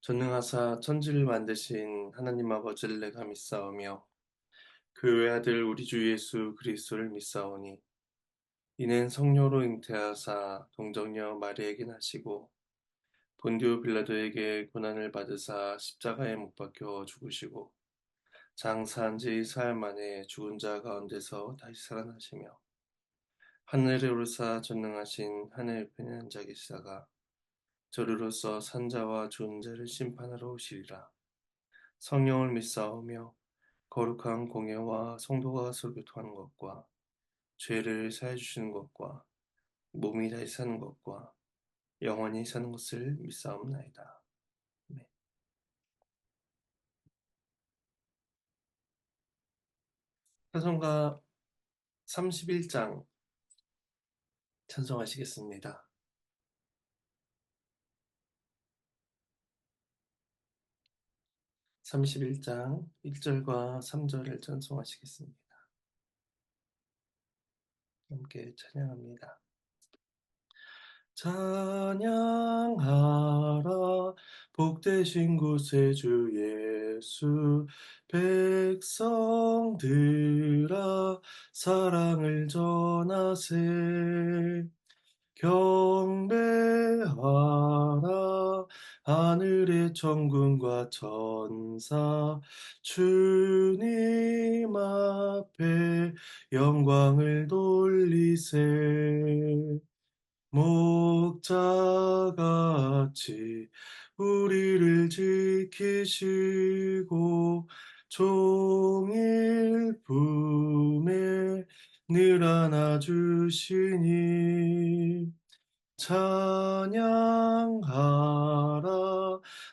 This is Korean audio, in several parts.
전능하사 천지를 만드신 하나님 아버지를 내가 믿사오며 그 외아들 우리 주 예수 그리스도를 믿사오니 이는 성령으로 잉태하사 동정녀 마리에게 나시고 본디오 빌라도에게 고난을 받으사 십자가에 못 박혀 죽으시고 장사한 지 사흘 만에 죽은 자 가운데서 다시 살아나시며 하늘에 오르사 전능하신 하늘 옆에 앉아 계시다가 저리로서 산자와 죽은 자를 심판하러 오시리라. 성령을 믿사오며 거룩한 공예와 성도가 서로 교통하는 것과 죄를 사해 주시는 것과 몸이 다시 사는 것과 영원히 사는 것을 믿사옵나이다. 아멘. 찬송가 31장 찬송하시겠습니다. 31장 1절과 3절을 찬송하시겠습니다. 함께 찬양합니다. 찬양하라 복되신 구세주 예수 백성들아 사랑을 전하세 경배하라 하늘의 천군과 천사 주님 앞에 영광을 돌리세 목자같이 우리를 지키시고 종일 품에 늘 안아주시니 찬양하라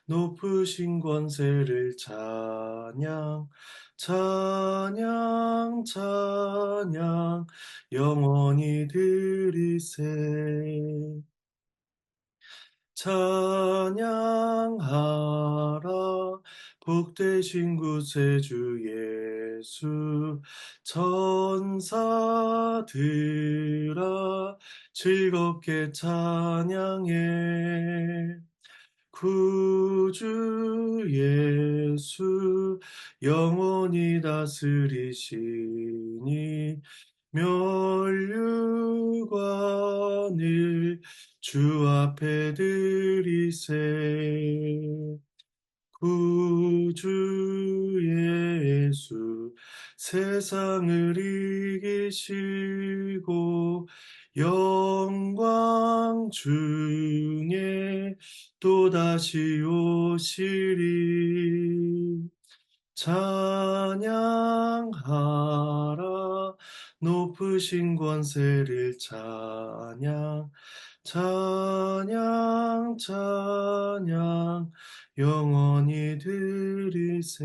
높으신 권세를 찬양 찬양 찬양 영원히 드리세 찬양하라 복되신 구세주 예수 천사들아 즐겁게 찬양해 구주 예수 영원히 다스리시니 면류관을 주 앞에 드리세 구주 예수 세상을 이기시고 영광 중에 또다시 오시리 찬양하라 높으신 권세를 찬양 찬양 찬양 영원히 드리세.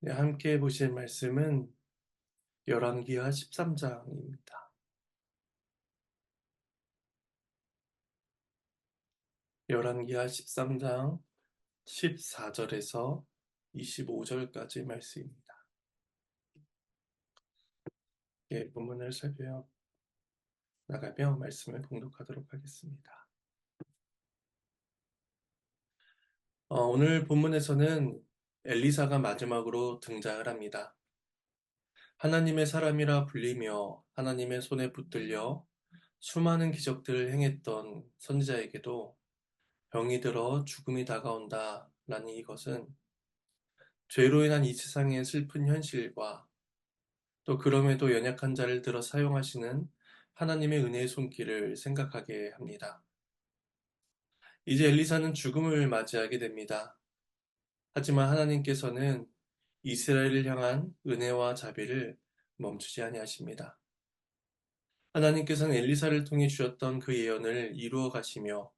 네, 함께 보실 말씀은 열왕기하 13장입니다. 열왕기하 13장 14절에서 25절까지 말씀입니다. 예, 본문을 살펴 나가며 말씀을 봉독하도록 하겠습니다. 오늘 본문에서는 엘리사가 마지막으로 등장을 합니다. 하나님의 사람이라 불리며 하나님의 손에 붙들려 수많은 기적들을 행했던 선지자에게도 병이 들어 죽음이 다가온다 라는 이것은 죄로 인한 이 세상의 슬픈 현실과 또 그럼에도 연약한 자를 들어 사용하시는 하나님의 은혜의 손길을 생각하게 합니다. 이제 엘리사는 죽음을 맞이하게 됩니다. 하지만 하나님께서는 이스라엘을 향한 은혜와 자비를 멈추지 아니하십니다. 하나님께서는 엘리사를 통해 주셨던 그 예언을 이루어 가시며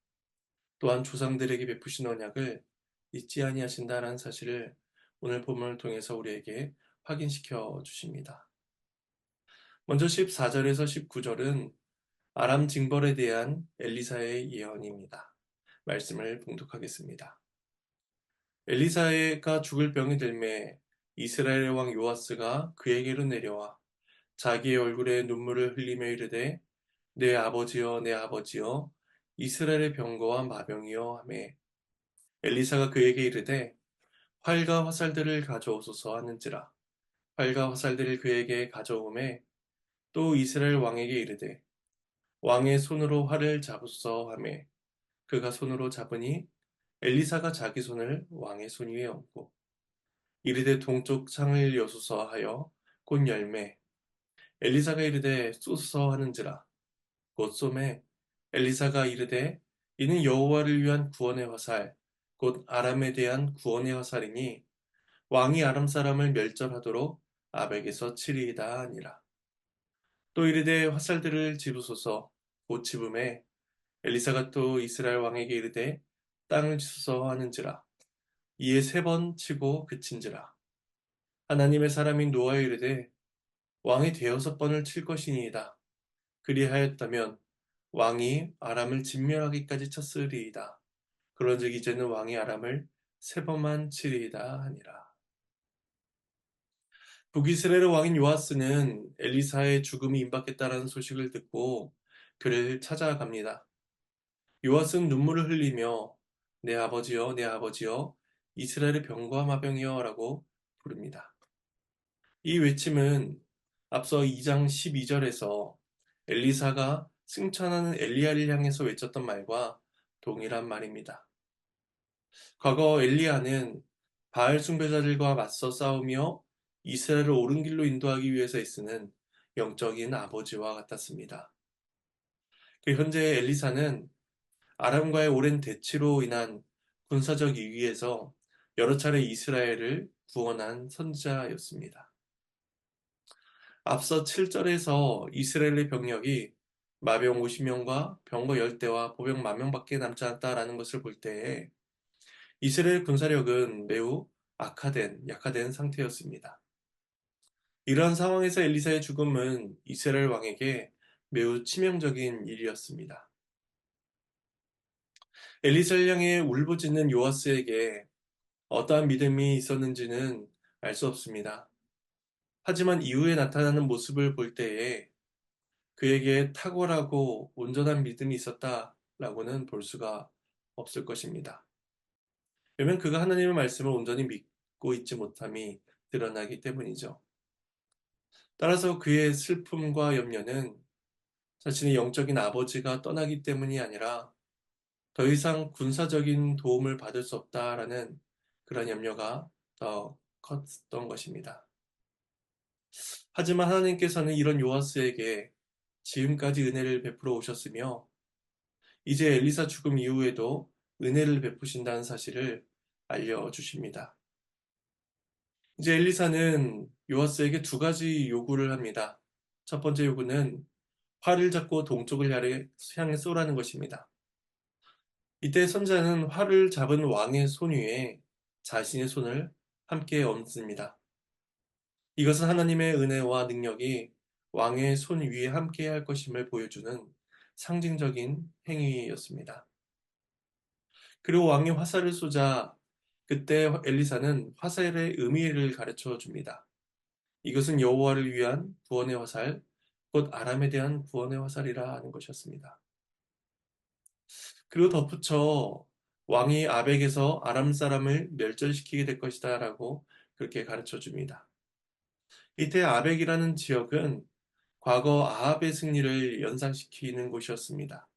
또한 조상들에게 베푸신 언약을 잊지 아니하신다라는 사실을 오늘 본문을 통해서 우리에게 확인시켜 주십니다. 먼저 14절에서 19절은 아람 징벌에 대한 엘리사의 예언입니다. 말씀을 봉독하겠습니다. 엘리사가 죽을 병이 들매 이스라엘 왕 요아스가 그에게로 내려와 자기의 얼굴에 눈물을 흘리며 이르되 내 아버지여 내 아버지여 이스라엘의 병거와 마병이여 하매 엘리사가 그에게 이르되 활과 화살들을 가져오소서 하는지라. 활과 화살들을 그에게 가져오매 또 이스라엘 왕에게 이르되 왕의 손으로 활을 잡으소서 하매 그가 손으로 잡으니 엘리사가 자기 손을 왕의 손 위에 얹고 이르되 동쪽 창을 여소서 하여 곧 열매 엘리사가 이르되 쏘소서 하는지라. 곧 쏘매 엘리사가 이르되 이는 여호와를 위한 구원의 화살 곧 아람에 대한 구원의 화살이니 왕이 아람 사람을 멸절하도록 아벡에서 치리이다 하니라. 또 이르되 화살들을 집으소서. 곧 집음에 엘리사가 또 이스라엘 왕에게 이르되 땅을 치소서 하는지라. 이에 3번 치고 그친지라. 하나님의 사람인 노아에 이르되 왕이 대여섯 번을 칠 것이니이다. 그리하였다면 왕이 아람을 진멸하기까지 쳤으리이다. 그런즉 이제는 왕이 아람을 3번만 치리이다 하니라. 북이스라엘의 왕인 요아스는 엘리사의 죽음이 임박했다라는 소식을 듣고 그를 찾아갑니다. 요아스는 눈물을 흘리며 내 아버지여 내 아버지여 이스라엘의 병과 마병이여 라고 부릅니다. 이 외침은 앞서 2장 12절에서 엘리사가 승천하는 엘리야를 향해서 외쳤던 말과 동일한 말입니다. 과거 엘리야는 바알 숭배자들과 맞서 싸우며 이스라엘을 옳은 길로 인도하기 위해서 애쓰는 영적인 아버지와 같았습니다. 현재 엘리사는 아람과의 오랜 대치로 인한 군사적 위기에서 여러 차례 이스라엘을 구원한 선지자였습니다. 앞서 7절에서 이스라엘의 병력이 마병 50명과 병거 10대와 보병 10,000명밖에 남지 않았다라는 것을 볼 때에 이스라엘 군사력은 매우 약화된 상태였습니다. 이러한 상황에서 엘리사의 죽음은 이스라엘 왕에게 매우 치명적인 일이었습니다. 엘리사를 향해 울부짖는 요아스에게 어떠한 믿음이 있었는지는 알 수 없습니다. 하지만 이후에 나타나는 모습을 볼 때에 그에게 탁월하고 온전한 믿음이 있었다라고는 볼 수가 없을 것입니다. 왜냐하면 그가 하나님의 말씀을 온전히 믿고 있지 못함이 드러나기 때문이죠. 따라서 그의 슬픔과 염려는 자신의 영적인 아버지가 떠나기 때문이 아니라 더 이상 군사적인 도움을 받을 수 없다라는 그런 염려가 더 컸던 것입니다. 하지만 하나님께서는 이런 요아스에게 지금까지 은혜를 베풀어 오셨으며 이제 엘리사 죽음 이후에도 은혜를 베푸신다는 사실을 알려주십니다. 이제 엘리사는 요아스에게 2가지 요구를 합니다. 첫 번째 요구는 활을 잡고 동쪽을 향해 쏘라는 것입니다. 이때 선자는 활을 잡은 왕의 손 위에 자신의 손을 함께 얹습니다. 이것은 하나님의 은혜와 능력이 왕의 손 위에 함께 할 것임을 보여주는 상징적인 행위였습니다. 그리고 왕이 화살을 쏘자 그때 엘리사는 화살의 의미를 가르쳐 줍니다. 이것은 여호와를 위한 구원의 화살, 곧 아람에 대한 구원의 화살이라 하는 것이었습니다. 그리고 덧붙여 왕이 아벡에서 아람 사람을 멸절시키게 될 것이다 라고 그렇게 가르쳐 줍니다. 이때 아벡이라는 지역은 과거 아합의 승리를 연상시키는 곳이었습니다.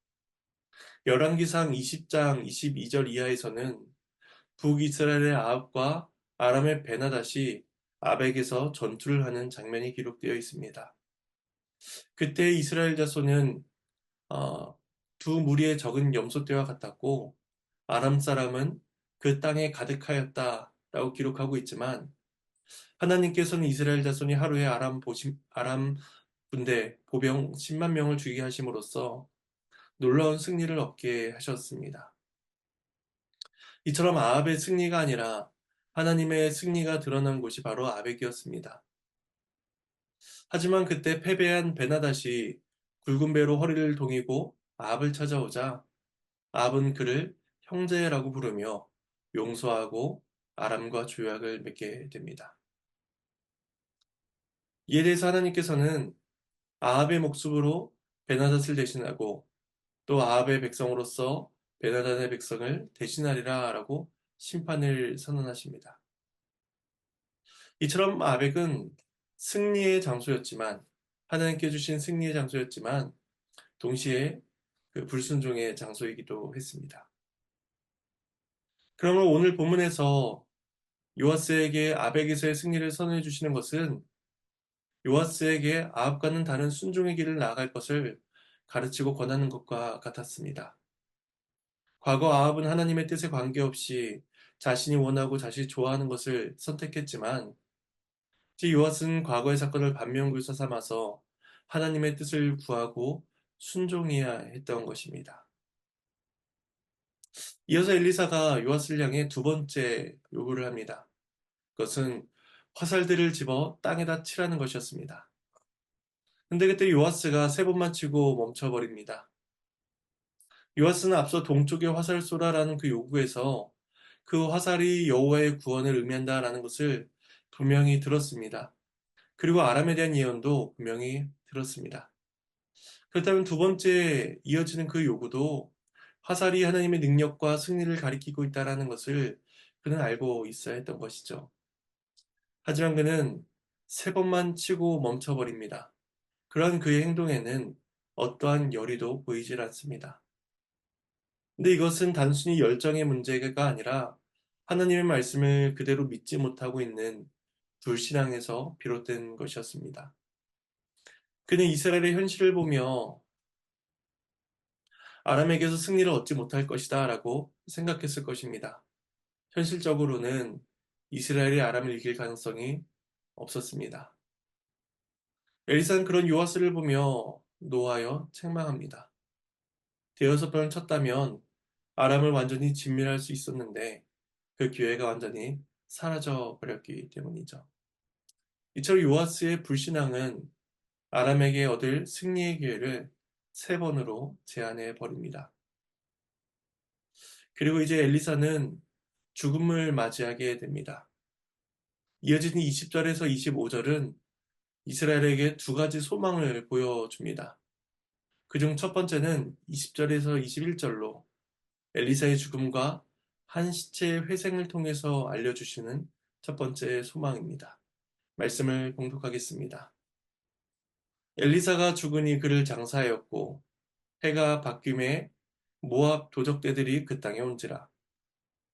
열왕기상 20장 22절 이하에서는 북이스라엘의 아합과 아람의 베나닷이 아벡에서 전투를 하는 장면이 기록되어 있습니다. 그때 이스라엘 자손은 두 무리의 적은 염소떼와 같았고 아람 사람은 그 땅에 가득하였다라고 기록하고 있지만 하나님께서는 이스라엘 자손이 하루에 아람 군대 보병 10만 명을 죽이게 하심으로써 놀라운 승리를 얻게 하셨습니다. 이처럼 아합의 승리가 아니라 하나님의 승리가 드러난 곳이 바로 아벡이었습니다. 하지만 그때 패배한 베나닷이 굵은 배로 허리를 동이고 아합을 찾아오자 아합은 그를 형제라고 부르며 용서하고 아람과 조약을 맺게 됩니다. 이에 대해서 하나님께서는 아합의 목숨으로 베나닷을 대신하고 또 아합의 백성으로서 베나단의 백성을 대신하리라 라고 심판을 선언하십니다. 이처럼 아벡은 승리의 장소였지만 하나님께 주신 승리의 장소였지만 동시에 그 불순종의 장소이기도 했습니다. 그러면 오늘 본문에서 요아스에게 아벡에서의 승리를 선언해 주시는 것은 요아스에게 아합과는 다른 순종의 길을 나아갈 것을 가르치고 권하는 것과 같았습니다. 과거 아합은 하나님의 뜻에 관계없이 자신이 원하고 자신이 좋아하는 것을 선택했지만 요아스는 과거의 사건을 반면교사 삼아서 하나님의 뜻을 구하고 순종해야 했던 것입니다. 이어서 엘리사가 요아스를 향해 두 번째 요구를 합니다. 그것은 화살들을 집어 땅에다 치라는 것이었습니다. 근데 그때 요아스가 세 번만 치고 멈춰버립니다. 요아스는 앞서 동쪽에 화살 쏘라라는 그 요구에서 그 화살이 여호와의 구원을 의미한다라는 것을 분명히 들었습니다. 그리고 아람에 대한 예언도 분명히 들었습니다. 그렇다면 두 번째 이어지는 그 요구도 화살이 하나님의 능력과 승리를 가리키고 있다라는 것을 그는 알고 있어야 했던 것이죠. 하지만 그는 세 번만 치고 멈춰버립니다. 그런 그의 행동에는 어떠한 열의도 보이질 않습니다. 근데 이것은 단순히 열정의 문제가 아니라 하나님의 말씀을 그대로 믿지 못하고 있는 불신앙에서 비롯된 것이었습니다. 그는 이스라엘의 현실을 보며 아람에게서 승리를 얻지 못할 것이다 라고 생각했을 것입니다. 현실적으로는 이스라엘이 아람을 이길 가능성이 없었습니다. 엘리사는 그런 요아스를 보며 노하여 책망합니다. 대여섯 번을 쳤다면 아람을 완전히 진멸할 수 있었는데 그 기회가 완전히 사라져 버렸기 때문이죠. 이처럼 요아스의 불신앙은 아람에게 얻을 승리의 기회를 세 번으로 제한해 버립니다. 그리고 이제 엘리사는 죽음을 맞이하게 됩니다. 이어지는 20절에서 25절은 이스라엘에게 두 가지 소망을 보여줍니다. 그중 첫 번째는 20절에서 21절로 엘리사의 죽음과 한 시체의 회생을 통해서 알려주시는 첫 번째 소망입니다. 말씀을 봉독하겠습니다. 엘리사가 죽으니 그를 장사하였고 해가 바뀜에 모압 도적대들이 그 땅에 온지라.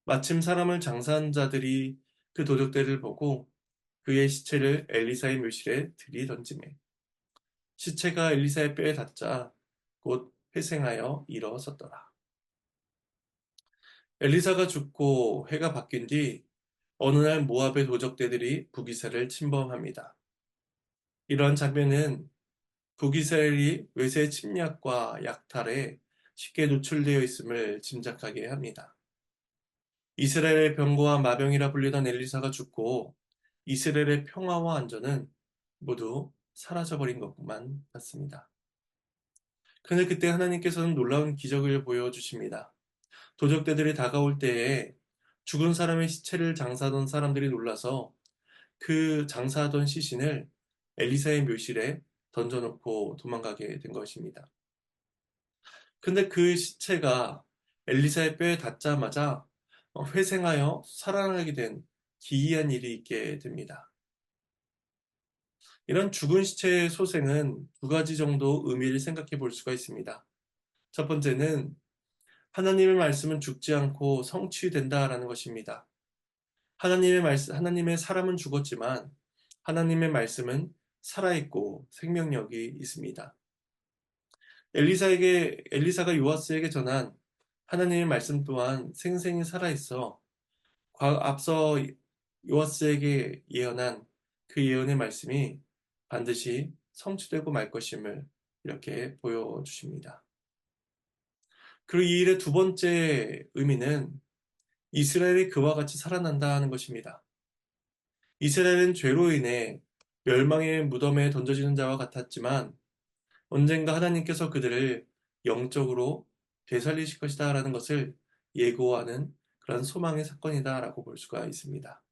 마침 사람을 장사한 자들이 그 도적대를 보고 그의 시체를 엘리사의 묘실에 들이던지매 시체가 엘리사의 뼈에 닿자 곧 회생하여 일어섰더라. 엘리사가 죽고 해가 바뀐 뒤 어느 날 모압의 도적대들이 북이스라엘을 침범합니다. 이러한 장면은 북이스라엘이 외세 침략과 약탈에 쉽게 노출되어 있음을 짐작하게 합니다. 이스라엘의 병거와 마병이라 불리던 엘리사가 죽고 이스라엘의 평화와 안전은 모두 사라져버린 것만 같습니다. 그런데 그때 하나님께서는 놀라운 기적을 보여주십니다. 도적대들이 다가올 때에 죽은 사람의 시체를 장사하던 사람들이 놀라서 그 장사하던 시신을 엘리사의 묘실에 던져놓고 도망가게 된 것입니다. 근데 그 시체가 엘리사의 뼈에 닿자마자 회생하여 살아나게 된 기이한 일이 있게 됩니다. 이런 죽은 시체의 소생은 두 가지 정도 의미를 생각해 볼 수가 있습니다. 첫 번째는 하나님의 말씀은 죽지 않고 성취된다라는 것입니다. 하나님의 사람은 죽었지만 하나님의 말씀은 살아있고 생명력이 있습니다. 엘리사가 요아스에게 전한 하나님의 말씀 또한 생생히 살아있어 앞서 요아스에게 예언한 그 예언의 말씀이 반드시 성취되고 말 것임을 이렇게 보여주십니다. 그리고 이 일의 두 번째 의미는 이스라엘이 그와 같이 살아난다는 것입니다. 이스라엘은 죄로 인해 멸망의 무덤에 던져지는 자와 같았지만 언젠가 하나님께서 그들을 영적으로 되살리실 것이다 라는 것을 예고하는 그런 소망의 사건이다라고 볼 수가 있습니다.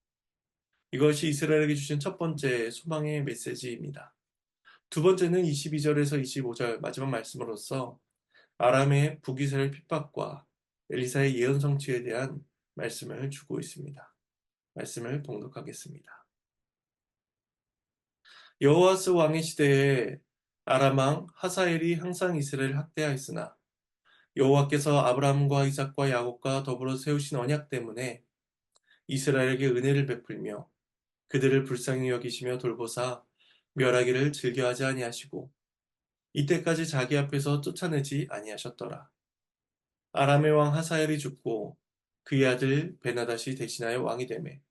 이것이 이스라엘에게 주신 첫 번째 소망의 메시지입니다. 두 번째는 22절에서 25절 마지막 말씀으로서 아람의 북이스라엘 핍박과 엘리사의 예언 성취에 대한 말씀을 주고 있습니다. 말씀을 봉독하겠습니다. 여호와스 왕의 시대에 아람 왕 하사엘이 항상 이스라엘을 학대하였으나 여호와께서 아브라함과 이삭과 야곱과 더불어 세우신 언약 때문에 이스라엘에게 은혜를 베풀며 그들을 불쌍히 여기시며 돌보사 멸하기를 즐겨하지 아니하시고 이때까지 자기 앞에서 쫓아내지 아니하셨더라. 아람의 왕 하사엘이 죽고 그의 아들 베나닷이 대신하여 왕이 되매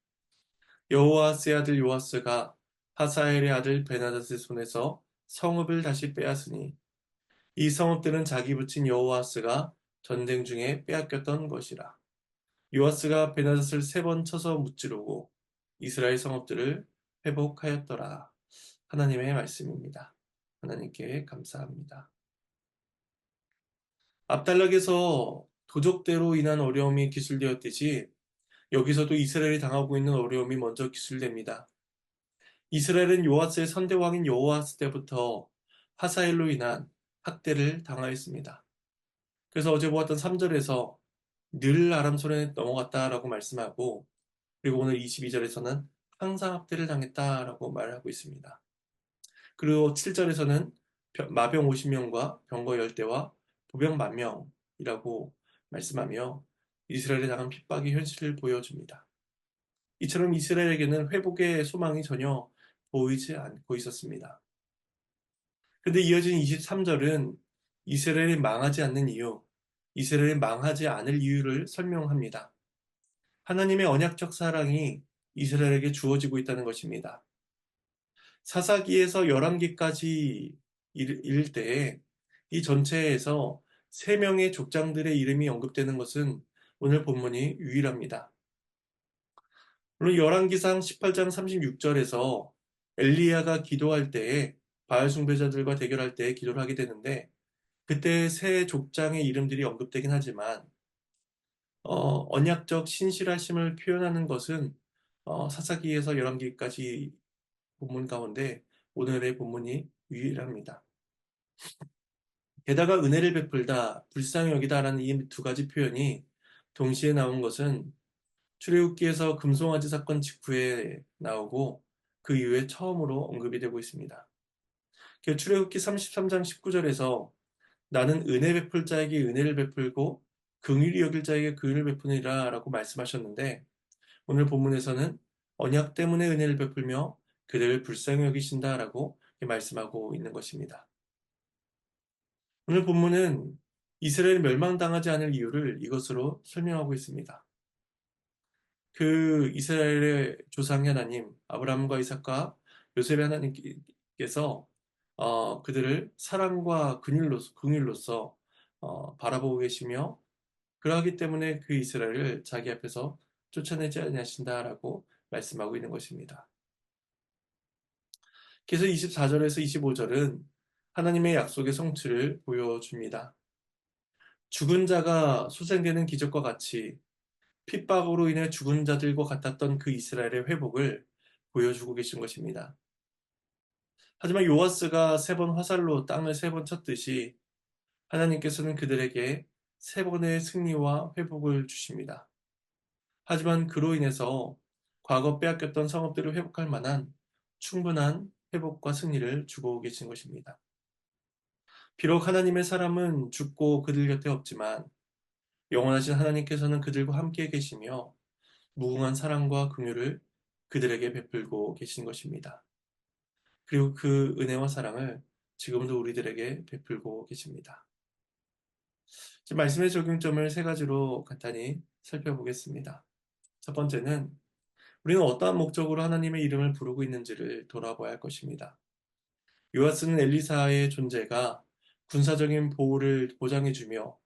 여호아스의 아들 요아스가 하사엘의 아들 베나닷의 손에서 성읍을 다시 빼앗으니 이 성읍들은 자기 붙인 여호아스가 전쟁 중에 빼앗겼던 것이라. 요아스가 베나닷을 3번 쳐서 무찌르고 이스라엘 성읍들을 회복하였더라. 하나님의 말씀입니다. 하나님께 감사합니다. 압달락에서 도적대로 인한 어려움이 기술되었듯이 여기서도 이스라엘이 당하고 있는 어려움이 먼저 기술됩니다. 이스라엘은 요아스의 선대왕인 여호아스 때부터 하사엘로 인한 학대를 당하였습니다. 그래서 어제 보았던 3절에서 늘 아람 손에 넘어갔다라고 말씀하고 그리고 오늘 22절에서는 항상 학대를 당했다라고 말하고 있습니다. 그리고 7절에서는 마병 50명과 병거 10대와 보병 10,000명이라고 말씀하며 이스라엘에 당한 핍박의 현실을 보여줍니다. 이처럼 이스라엘에게는 회복의 소망이 전혀 보이지 않고 있었습니다. 그런데 이어진 23절은 이스라엘이 망하지 않는 이유, 이스라엘이 망하지 않을 이유를 설명합니다. 하나님의 언약적 사랑이 이스라엘에게 주어지고 있다는 것입니다. 사사기에서 열왕기까지 이를 때에 이 전체에서 3명의 족장들의 이름이 언급되는 것은 오늘 본문이 유일합니다. 물론 열왕기상 18장 36절에서 엘리야가 기도할 때에 바알 숭배자들과 대결할 때 기도를 하게 되는데 그때 세 족장의 이름들이 언급되긴 하지만 언약적 신실하심을 표현하는 것은 사사기에서 열왕기까지 본문 가운데 오늘의 본문이 유일합니다. 게다가 은혜를 베풀다, 불쌍히 여기다라는 이 2가지 표현이 동시에 나온 것은 출애굽기에서 금송아지 사건 직후에 나오고 그 이후에 처음으로 언급이 되고 있습니다. 출애굽기 33장 19절에서 나는 은혜 베풀 자에게 은혜를 베풀고 긍휼히 여길 자에게 긍휼을 베푸니라 라고 말씀하셨는데 오늘 본문에서는 언약 때문에 은혜를 베풀며 그들을 불쌍히 여기신다 라고 말씀하고 있는 것입니다. 오늘 본문은 이스라엘이 멸망당하지 않을 이유를 이것으로 설명하고 있습니다. 그 이스라엘의 조상 하나님, 아브라함과 이삭과 요셉의 하나님께서 그들을 사랑과 긍휼로서 바라보고 계시며 그러하기 때문에 그 이스라엘을 자기 앞에서 쫓아내지 아니하신다라고 말씀하고 있는 것입니다. 그래서 24절에서 25절은 하나님의 약속의 성취를 보여줍니다. 죽은 자가 소생되는 기적과 같이 핍박으로 인해 죽은 자들과 같았던 그 이스라엘의 회복을 보여주고 계신 것입니다. 하지만 요아스가 3번 화살로 땅을 3번 쳤듯이 하나님께서는 그들에게 3번의 승리와 회복을 주십니다. 하지만 그로 인해서 과거 빼앗겼던 성읍들을 회복할 만한 충분한 회복과 승리를 주고 계신 것입니다. 비록 하나님의 사람은 죽고 그들 곁에 없지만 영원하신 하나님께서는 그들과 함께 계시며 무궁한 사랑과 긍휼을 그들에게 베풀고 계신 것입니다. 그리고 그 은혜와 사랑을 지금도 우리들에게 베풀고 계십니다. 말씀의 적용점을 3가지로 간단히 살펴보겠습니다. 첫 번째는 우리는 어떠한 목적으로 하나님의 이름을 부르고 있는지를 돌아봐야 할 것입니다. 요아스는 엘리사의 존재가 군사적인 보호를 보장해주며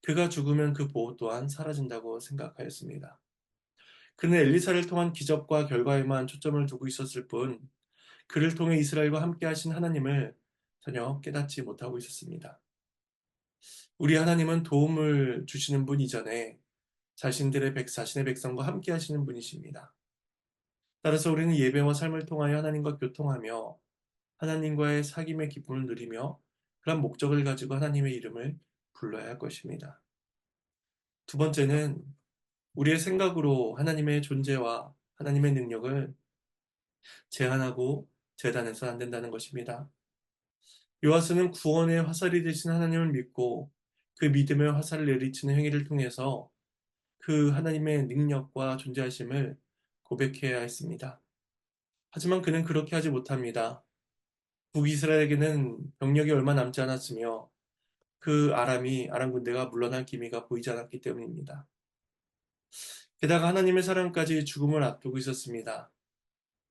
그가 죽으면 그 보호 또한 사라진다고 생각하였습니다. 그는 엘리사를 통한 기적과 결과에만 초점을 두고 있었을 뿐 그를 통해 이스라엘과 함께 하신 하나님을 전혀 깨닫지 못하고 있었습니다. 우리 하나님은 도움을 주시는 분 이전에 자신의 백성과 함께 하시는 분이십니다. 따라서 우리는 예배와 삶을 통하여 하나님과 교통하며 하나님과의 사귐의 기쁨을 누리며 그런 목적을 가지고 하나님의 이름을 불러야 할 것입니다. 두 번째는 우리의 생각으로 하나님의 존재와 하나님의 능력을 제한하고 재단해서는 안 된다는 것입니다. 요하스는 구원의 화살이 되신 하나님을 믿고 그 믿음의 화살을 내리치는 행위를 통해서 그 하나님의 능력과 존재하심을 고백해야 했습니다. 하지만 그는 그렇게 하지 못합니다. 북이스라엘에게는 병력이 얼마 남지 않았으며 그 아람 군대가 물러날 기미가 보이지 않았기 때문입니다. 게다가 하나님의 사랑까지 죽음을 앞두고 있었습니다.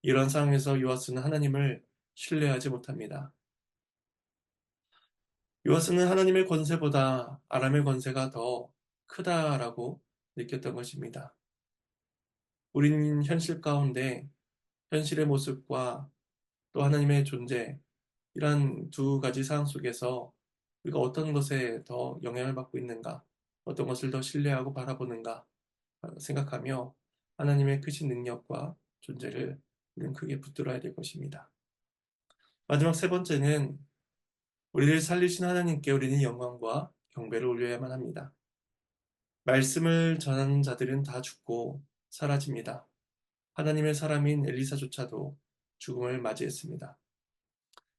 이런 상황에서 요아스는 하나님을 신뢰하지 못합니다. 요아스는 하나님의 권세보다 아람의 권세가 더 크다라고 느꼈던 것입니다. 우리는 현실 가운데 현실의 모습과 또 하나님의 존재, 이러한 두 가지 상황 속에서 우리가 어떤 것에 더 영향을 받고 있는가, 어떤 것을 더 신뢰하고 바라보는가 생각하며 하나님의 크신 능력과 존재를 우리는 크게 붙들어야 될 것입니다. 마지막 세 번째는 우리를 살리신 하나님께 우리는 영광과 경배를 올려야만 합니다. 말씀을 전하는 자들은 다 죽고 사라집니다. 하나님의 사람인 엘리사조차도 죽음을 맞이했습니다.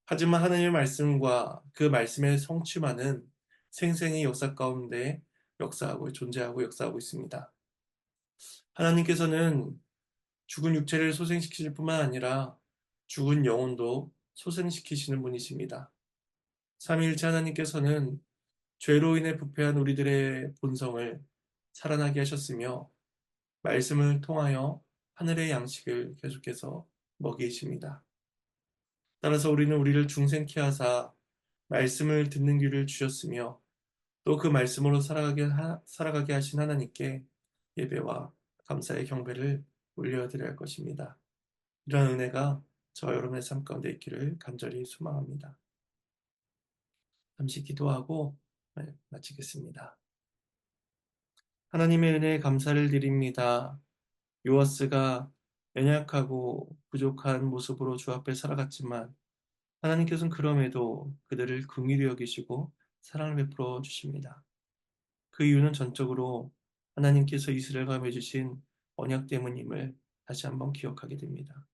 하지만 하나님의 말씀과 그 말씀의 성취만은 생생히 역사 가운데 존재하고 역사하고 있습니다. 하나님께서는 죽은 육체를 소생시키실 뿐만 아니라 죽은 영혼도 소생시키시는 분이십니다. 삼위일체 하나님께서는 죄로 인해 부패한 우리들의 본성을 살아나게 하셨으며 말씀을 통하여 하늘의 양식을 계속해서 먹이십니다. 따라서 우리는 우리를 중생케 하사 말씀을 듣는 귀를 주셨으며 또 그 말씀으로 살아가게 하신 하나님께 예배와 감사의 경배를 올려드려야 할 것입니다. 이러한 은혜가 저 여러분의 삶 가운데 있기를 간절히 소망합니다. 잠시 기도하고 마치겠습니다. 하나님의 은혜에 감사를 드립니다. 요아스가 연약하고 부족한 모습으로 주 앞에 살아갔지만 하나님께서는 그럼에도 그들을 긍휼히 여기시고 사랑을 베풀어 주십니다. 그 이유는 전적으로 하나님께서 이스라엘과 맺으신 언약 때문임을 다시 한번 기억하게 됩니다.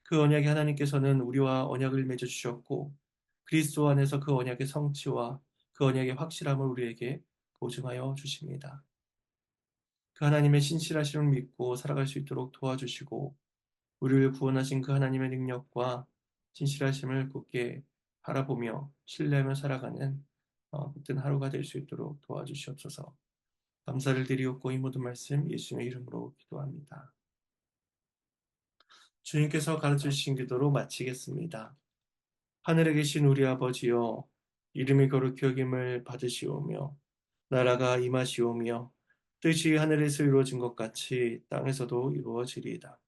그 언약의 하나님께서는 우리와 언약을 맺어 주셨고 그리스도 안에서 그 언약의 성취와 그 언약의 확실함을 우리에게 보증하여 주십니다. 그 하나님의 신실하심을 믿고 살아갈 수 있도록 도와주시고 우리를 구원하신 그 하나님의 능력과 진실하심을 굳게 바라보며 신뢰하며 살아가는 그땐 하루가 될 수 있도록 도와주시옵소서. 감사를 드리옵고 이 모든 말씀 예수님의 이름으로 기도합니다. 주님께서 가르쳐주신 기도로 마치겠습니다. 하늘에 계신 우리 아버지여, 이름이 거룩히 여김을 받으시오며 나라가 임하시오며 뜻이 하늘에서 이루어진 것 같이 땅에서도 이루어지리이다.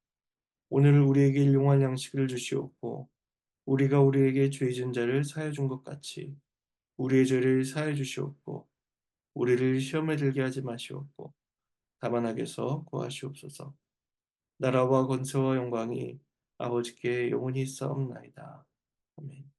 오늘 우리에게 일용할 양식을 주시옵고 우리가 우리에게 죄 지은 자를 사하여 준 것 같이 우리의 죄를 사하여 주시옵고 우리를 시험에 들게 하지 마시옵고 다만 악에서 구하시옵소서. 나라와 권세와 영광이 아버지께 영원히 있사옵나이다. 아멘.